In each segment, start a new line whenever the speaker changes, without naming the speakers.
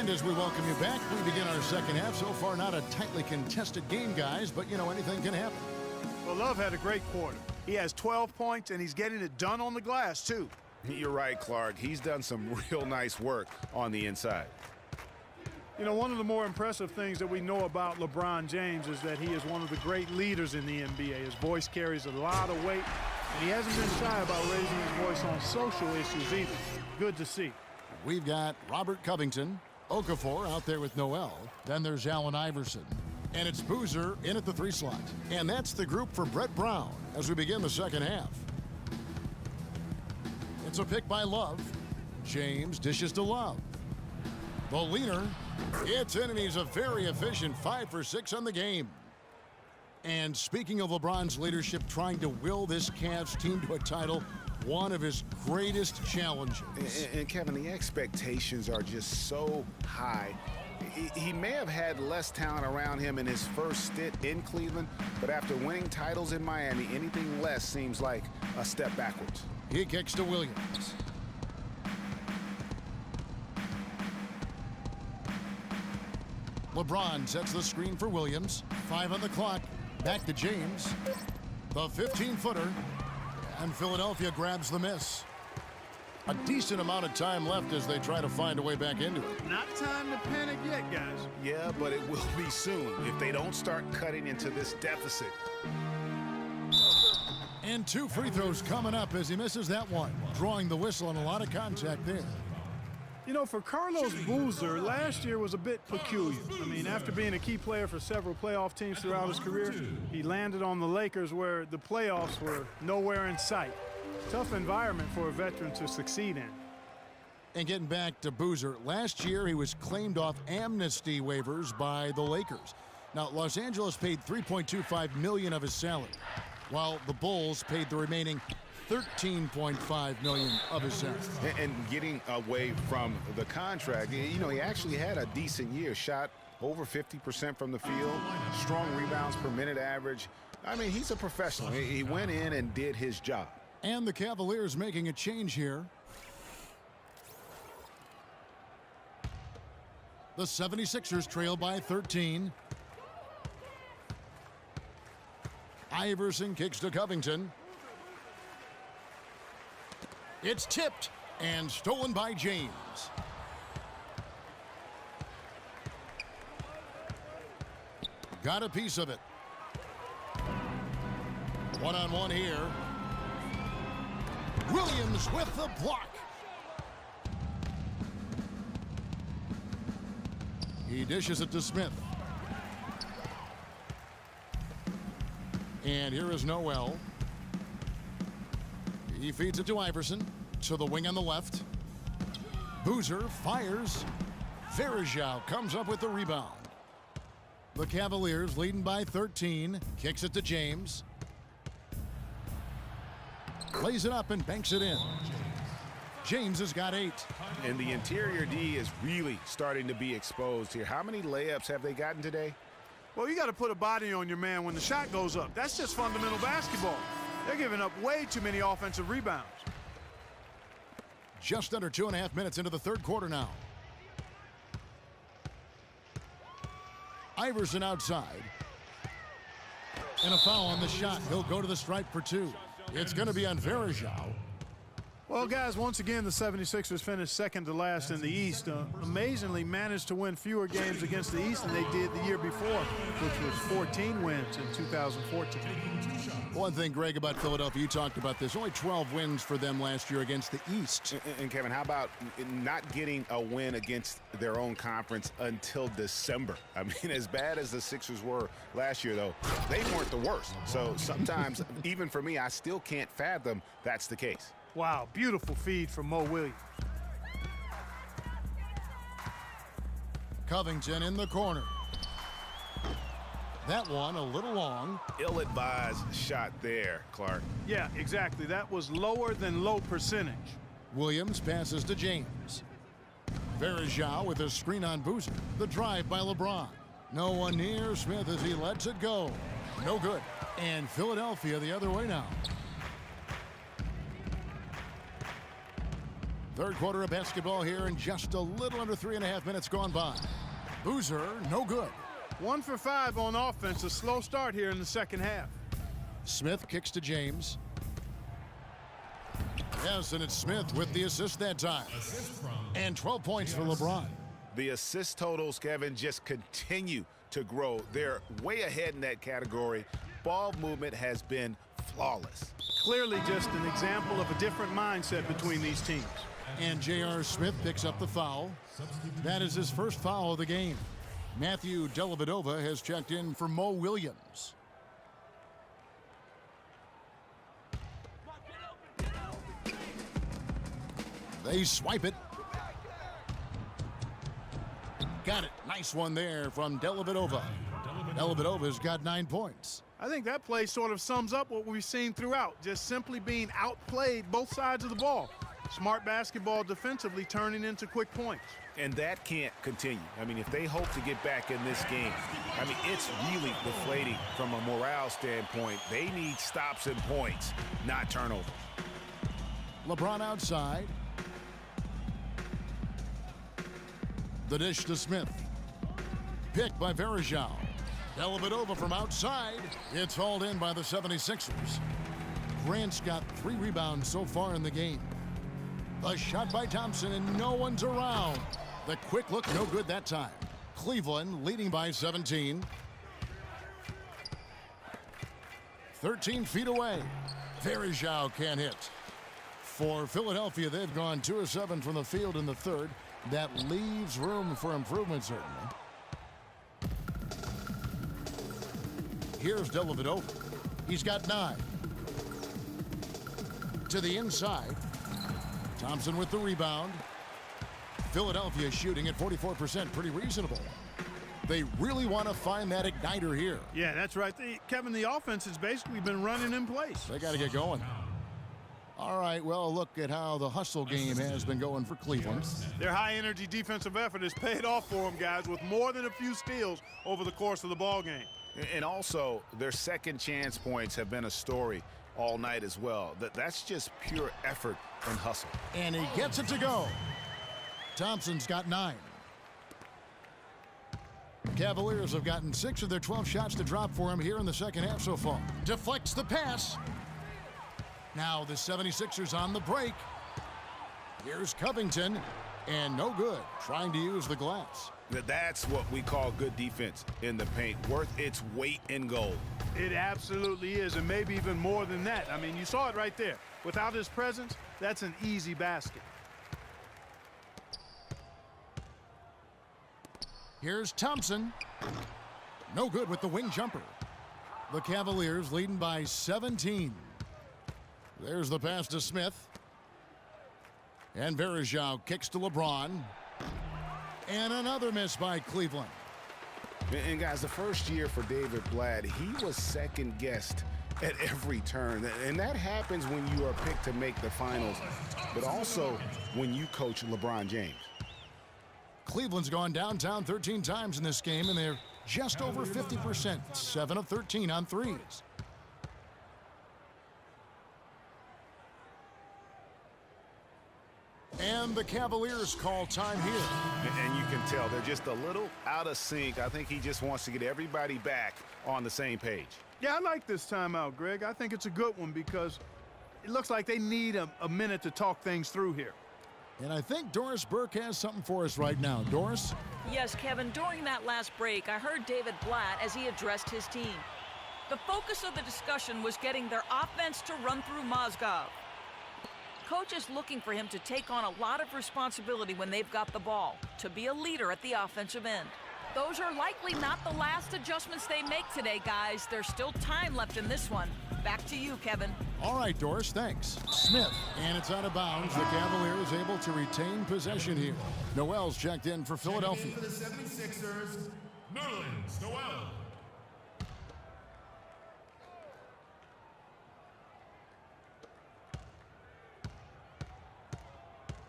And as we welcome you back, we begin our second half. So far, not a tightly contested game, guys, but, you know, anything can happen.
Well, Love had a great quarter. He has 12 points, and he's getting it done on the glass, too.
You're right, Clark. He's done some real nice work on the inside.
You know, one of the more impressive things that we know about LeBron James is that he is one of the great leaders in the NBA. His voice carries a lot of weight, and he hasn't been shy about raising his voice on social issues either. Good to see.
We've got Robert Covington, Okafor out there with Noel. Then there's Allen Iverson. And it's Boozer in at the 3 slot. And that's the group for Brett Brown as we begin the second half. It's a pick by Love. James dishes to Love. The leaner, it's in, and he's a very efficient 5 for 6 on the game. And speaking of LeBron's leadership, trying to will this Cavs team to a title, one of his greatest challenges.
And Kevin, the expectations are just so high. He may have had less talent around him in his first stint in Cleveland, but after winning titles in Miami, anything less seems like a step backwards.
He kicks to Williams. LeBron sets the screen for Williams. 5 on the clock. Back to James. The 15-footer. And Philadelphia grabs the miss. A decent amount of time left as they try to find a way back into it.
Not time to panic yet, guys.
Yeah, but it will be soon if they don't start cutting into this deficit.
And 2 free throws coming up as he misses that one. Drawing the whistle and a lot of contact there.
You know, for Carlos Boozer, last year was a bit peculiar. I mean, after being a key player for several playoff teams throughout his career, he landed on the Lakers where the playoffs were nowhere in sight. Tough environment for a veteran to succeed in.
And getting back to Boozer, last year he was claimed off amnesty waivers by the Lakers. Now, Los Angeles paid $3.25 million of his salary, while the Bulls paid the remaining $13.5 million of his salary.
And getting away from the contract, you know, he actually had a decent year. Shot over 50% from the field, strong rebounds per minute average. I mean, he's a professional. He went in and did his job.
And the Cavaliers making a change here. The 76ers trail by 13. Iverson kicks to Covington. It's tipped and stolen by James. Got a piece of it. One-on-one here. Williams with the block. He dishes it to Smith. And here is Noel. He feeds it to Iverson. To the wing on the left. Boozer fires. Verjao comes up with the rebound. The Cavaliers leading by 13. Kicks it to James. Lays it up and banks it in. James has got 8.
And the interior D is really starting to be exposed here. How many layups have they gotten today?
Well, you got to put a body on your man when the shot goes up. That's just fundamental basketball. They're giving up way too many offensive rebounds.
Just under 2.5 minutes into the third quarter now. Iverson outside. And a foul on the shot. He'll go to the stripe for 2. It's going to be on Verjao.
Well, guys, once again, the 76ers finished second to last in the East. Amazingly managed to win fewer games against the East than they did the year before, which was 14 wins in 2014.
One thing, Greg, about Philadelphia, you talked about this. Only 12 wins for them last year against the East.
And Kevin, how about not getting a win against their own conference until December? I mean, as bad as the Sixers were last year, though, they weren't the worst. So sometimes, even for me, I still can't fathom that's the case.
Wow, beautiful feed from Mo Williams.
Covington in the corner. That one a little long.
Ill-advised shot there, Clark.
Yeah, exactly. That was lower than low percentage.
Williams passes to James. Verjao with a screen on Boozer. The drive by LeBron. No one near Smith as he lets it go. No good. And Philadelphia the other way now. Third quarter of basketball here, and just a little under 3.5 minutes gone by. Boozer, no good.
1 for 5 on offense. A slow start here in the second half.
Smith kicks to James. Yes, and it's Smith with the assist that time. And 12 points for LeBron.
The assist totals, Kevin, just continue to grow. They're way ahead in that category. Ball movement has been flawless.
Clearly just an example of a different mindset between these teams.
And J.R. Smith picks up the foul. That is his first foul of the game. Matthew Dellavedova has checked in for Mo Williams. They swipe it. Got it. Nice one there from Dellavedova. Dellavedova's got 9 points.
I think that play sort of sums up what we've seen throughout, just simply being outplayed both sides of the ball. Smart basketball defensively turning into quick points.
And that can't continue. I mean, if they hope to get back in this game, I mean, it's really deflating from a morale standpoint. They need stops and points, not turnovers.
LeBron outside. The dish to Smith. Picked by Verajao. Dellavedova from outside. It's hauled in by the 76ers. Grant's got 3 rebounds so far in the game. A shot by Thompson, and no one's around. The quick look, no good that time. Cleveland leading by 17. 13 feet away. Verajao can't hit. For Philadelphia, they've gone 2 of 7 from the field in the third. That leaves room for improvement, certainly. Here's Dellavedova. He's got 9. To the inside. Thompson with the rebound. Philadelphia shooting at 44%, pretty reasonable. They really want to find that igniter here.
Yeah, that's right. Kevin, the offense has basically been running in place.
They got to get going. All right, well, look at how the hustle game has been going for Cleveland.
Their high-energy defensive effort has paid off for them, guys, with more than a few steals over the course of the ball game.
And also, their second chance points have been a story all night as well. That's just pure effort and hustle.
And he gets it to go. Thompson's got 9. Cavaliers have gotten 6 of their 12 shots to drop for him here in the second half so far. Deflects the pass. Now the 76ers on the break. Here's Covington, and no good, trying to use the glass.
That's what we call good defense in the paint, worth its weight in gold.
It absolutely is, and maybe even more than that. I mean, you saw it right there. Without his presence, that's an easy basket.
Here's Thompson. No good with the wing jumper. The Cavaliers leading by 17. There's the pass to Smith. And Verajao kicks to LeBron. And another miss by Cleveland.
And guys, the first year for David Blatt, he was second-guessed at every turn. And that happens when you are picked to make the finals, but also when you coach LeBron James.
Cleveland's gone downtown 13 times in this game, and they're just over 50%, 7 of 13 on threes. And the Cavaliers call time here.
And you can tell they're just a little out of sync. I think he just wants to get everybody back on the same page.
Yeah, I like this timeout, Greg. I think it's a good one because it looks like they need a minute to talk things through here.
And I think Doris Burke has something for us right now. Doris?
Yes, Kevin, during that last break, I heard David Blatt as he addressed his team. The focus of the discussion was getting their offense to run through Mozgov. Coach is looking for him to take on a lot of responsibility when they've got the ball, to be a leader at the offensive end. Those are likely not the last adjustments they make today, guys. There's still time left in this one. Back to you, Kevin.
All right, Doris, thanks. Smith, and it's out of bounds. The Cavaliers able to retain possession here. Noel's checked in for Philadelphia.
For the 76ers, Nerlens Noel.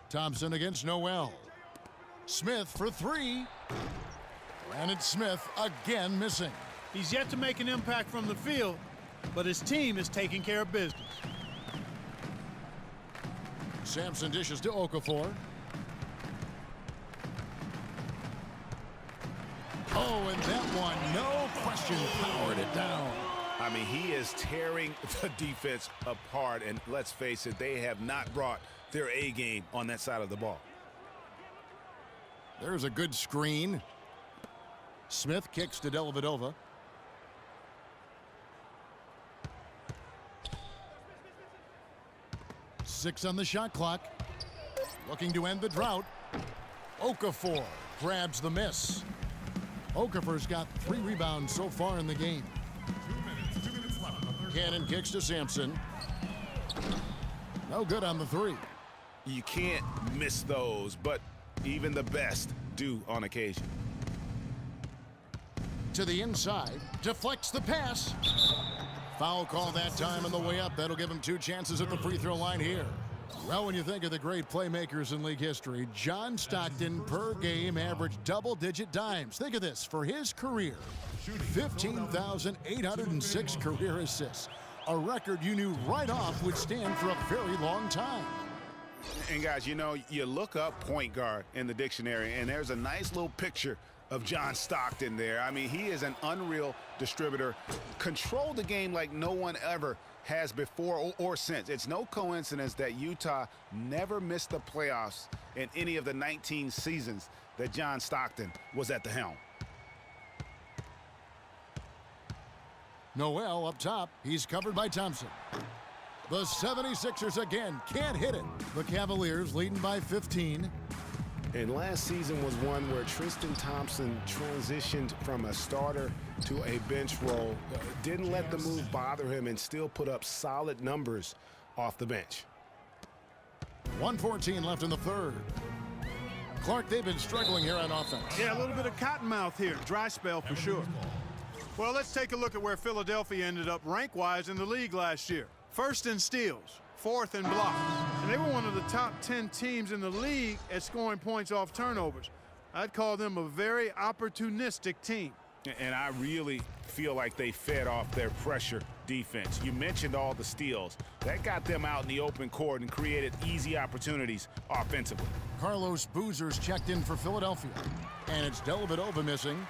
Thompson against Noel. Smith for 3. And it's Smith again missing.
He's yet to make an impact from the field, but his team is taking care of business.
Sampson dishes to Okafor. Oh, and that one, no question, powered it down.
I mean, he is tearing the defense apart, and let's face it, they have not brought their A game on that side of the ball.
There's a good screen. Smith kicks to Dellavedova. Six on the shot clock. Looking to end the drought. Okafor grabs the miss. Okafor's got 3 rebounds so far in the game.
2 minutes left in the third.
Cannon kicks to Sampson. No good on the 3.
You can't miss those, but even the best do on occasion.
To the inside, deflects the pass. Foul call that time on the way up. That'll give him 2 chances at the free throw line here. Well, when you think of the great playmakers in league history, John Stockton per game averaged double-digit dimes. Think of this, for his career, 15,806 career assists, a record you knew right off would stand for a very long time.
And guys, you know, you look up point guard in the dictionary, and there's a nice little picture of John Stockton there. I mean, he is an unreal distributor, controlled the game like no one ever has before or since. It's no coincidence that Utah never missed the playoffs in any of the 19 seasons that John Stockton was at the helm.
Noel up top. He's covered by Thompson. The 76ers again can't hit it. The Cavaliers leading by 15.
And last season was one where Tristan Thompson transitioned from a starter to a bench role. Didn't let the move bother him and still put up solid numbers off the bench.
1:14 left in the third. Clark, they've been struggling here on offense.
Yeah, a little bit of cottonmouth here. Dry spell for sure. Well, let's take a look at where Philadelphia ended up rank-wise in the league last year. First in steals, 4th in blocks. And they were one of the top 10 teams in the league at scoring points off turnovers. I'd call them a very opportunistic team.
And I really feel like they fed off their pressure defense. You mentioned all the steals. That got them out in the open court and created easy opportunities offensively.
Carlos Boozer's checked in for Philadelphia. And it's Dellavedova missing.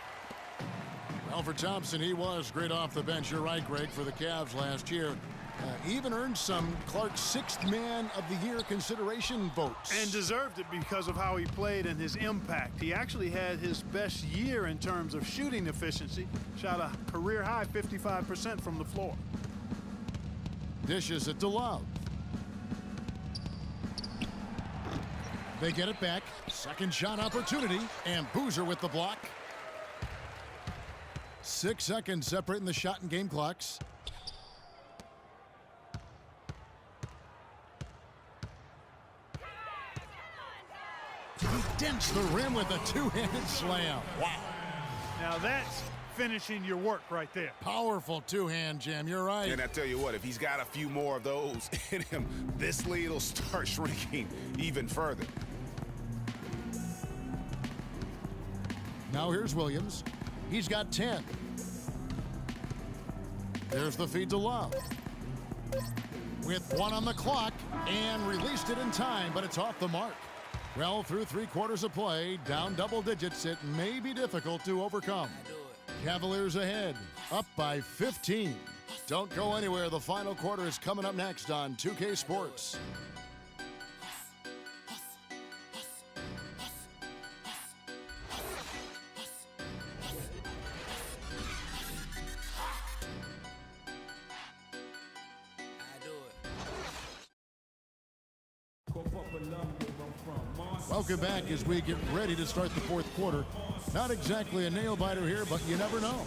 Well, for Thompson, he was great off the bench. You're right, Greg, for the Cavs last year. Even earned some Clark's 6th man of the year consideration votes.
And deserved it because of how he played and his impact. He actually had his best year in terms of shooting efficiency. Shot a career-high 55% from the floor.
Dishes it to Love. They get it back. Second shot opportunity. And Boozer with the block. 6 seconds separating the shot and game clocks. He dents the rim with a 2-handed slam. Wow.
Now that's finishing your work right there.
Powerful 2-hand jam. You're right.
And I tell you what, if he's got a few more of those in him, this lead will start shrinking even further.
Now here's Williams. He's got 10. There's the feed to Love. With 1 on the clock and released it in time, but it's off the mark. Well, through 3 quarters of play, down double digits, it may be difficult to overcome. Cavaliers ahead, up by 15. Don't go anywhere. The final quarter is coming up next on 2K Sports. Welcome back as we get ready to start the 4th quarter. Not exactly a nail-biter here, but you never know.